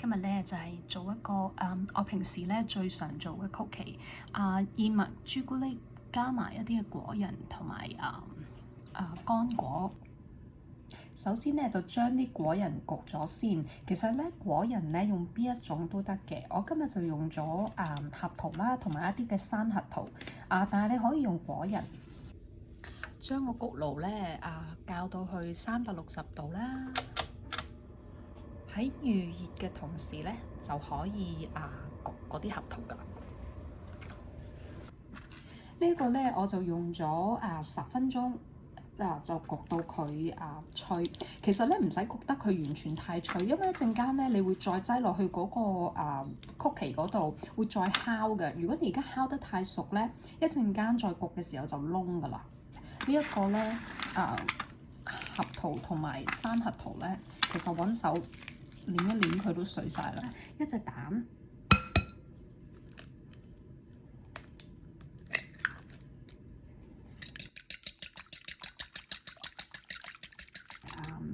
今日咧就係做一個我平時咧最常做嘅曲奇燕麥朱古力加埋一啲嘅果仁同埋乾果。首先咧就將啲果仁焗咗先。其實咧果仁咧用邊一種都得嘅。我今日就用咗核桃啦，同埋一啲嘅生核桃但係你可以用果仁。將個焗爐咧校到去360度啦。喺預熱嘅同時咧，就可以焗嗰啲核桃㗎。呢個咧我就用咗10分鐘就焗到佢脆。其實咧唔使焗得佢完全太脆，因為一陣間咧你會再擠落去嗰個曲奇嗰度，會再烤嘅。如果你而家烤得太熟咧，一陣間再焗嘅時候就燶㗎啦。呢一個咧核桃同埋生核桃咧，其實揾手捏一捏佢都碎晒啦。一隻蛋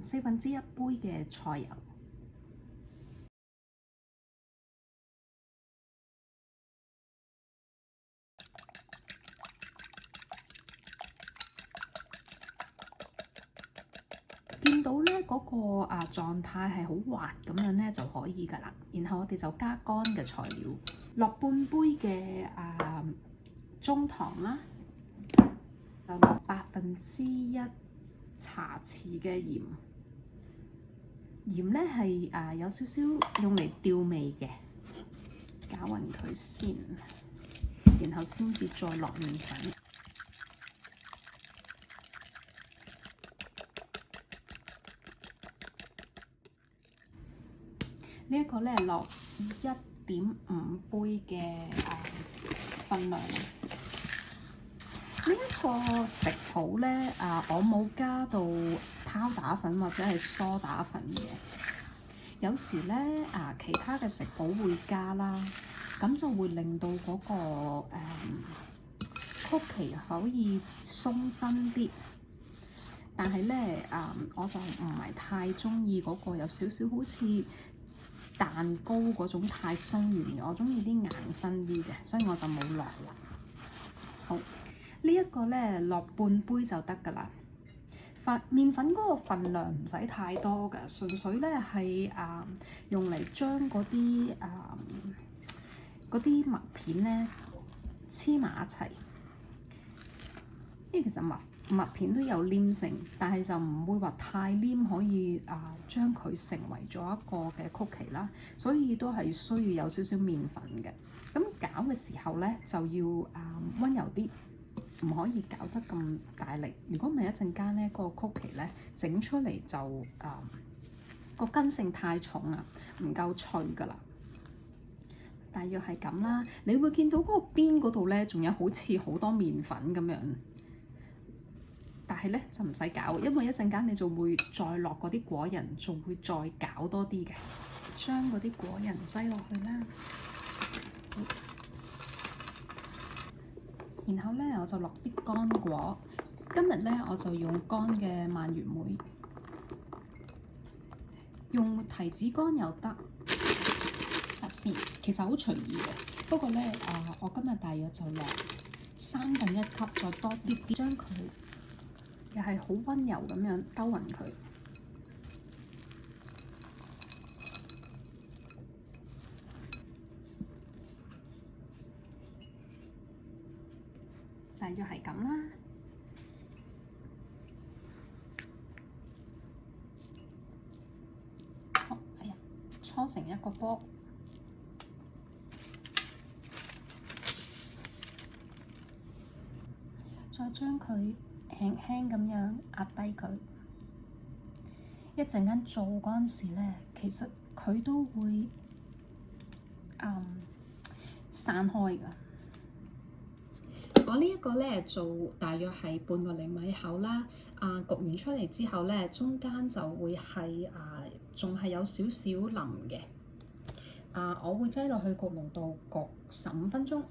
，1/4杯嘅菜油，見到咧嗰個狀態係好滑咁樣咧就可以㗎啦。然後我哋就加乾嘅材料，落半杯嘅中糖啦，就落1/8茶匙嘅鹽。鹽咧係有少少用嚟調味嘅，攪勻佢先，然後先至再落麵粉。呢一個咧落1.5杯嘅分量。呢一個食譜咧我冇加到拋打粉或者係梳打粉嘅。有時咧其他嘅食譜會加啦，咁就會令到嗰個曲奇可以鬆身啲。但係咧我就唔係太鍾意嗰個有少少好似蛋糕嗰種太鬆軟嘅，我鍾意啲硬身啲嘅，所以我就冇落啦。好，呢一個咧落半杯就得㗎啦。麵粉嗰個份量唔使太多㗎，純粹咧係用嚟將嗰啲麥片咧黐埋一齊。因為其實麥片都有黏性，但係就唔會話太黏，可以將佢成為咗一個嘅曲奇啦。所以都係需要有少少麵粉嘅。咁攪嘅時候咧就要溫柔啲。唔可以攪得咁大力，如果唔係一陣間咧，個曲奇咧整出嚟就個筋性太重啊，唔夠脆㗎啦。大約係咁啦，你會見到嗰個邊嗰度咧，仲有好似好多麵粉咁樣，但係咧就唔使攪，因為一陣間你就會再落嗰啲果仁，仲會再攪多啲嘅。將嗰啲果仁擠落去啦。然後咧，我就落啲乾果。今日咧，我就用乾嘅蔓越莓，用提子乾又得。先，其實好隨意嘅。不過咧，我今日大約就落1/3級，再多啲啲，將佢又係好溫柔咁樣兜勻佢。大約係咁啦。搓成一個波，再將佢輕輕咁樣壓低佢。一陣間做嗰陣時咧，其實佢都會散開㗎。我呢一個咧做大約係半個厘米厚啦。焗完出嚟之後咧，中間就會係仲係有少少腍嘅。我會擠落去焗爐度焗15分鐘。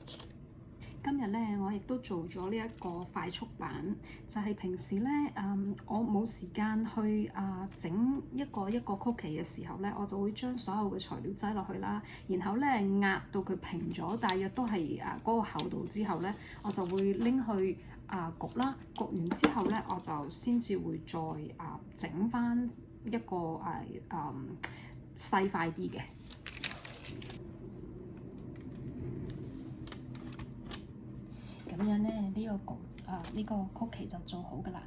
今日咧，我亦都做咗呢一個快速版，就係平時咧，我冇時間去整一個曲奇嘅時候咧，我就會將所有嘅材料擠落去啦，然後咧壓到佢平咗，大約都係嗰個厚度之後咧，我就會拎去焗啦，焗完之後咧，我就先至會再整翻一個細塊啲嘅。咁樣咧，呢個曲奇就做好㗎啦。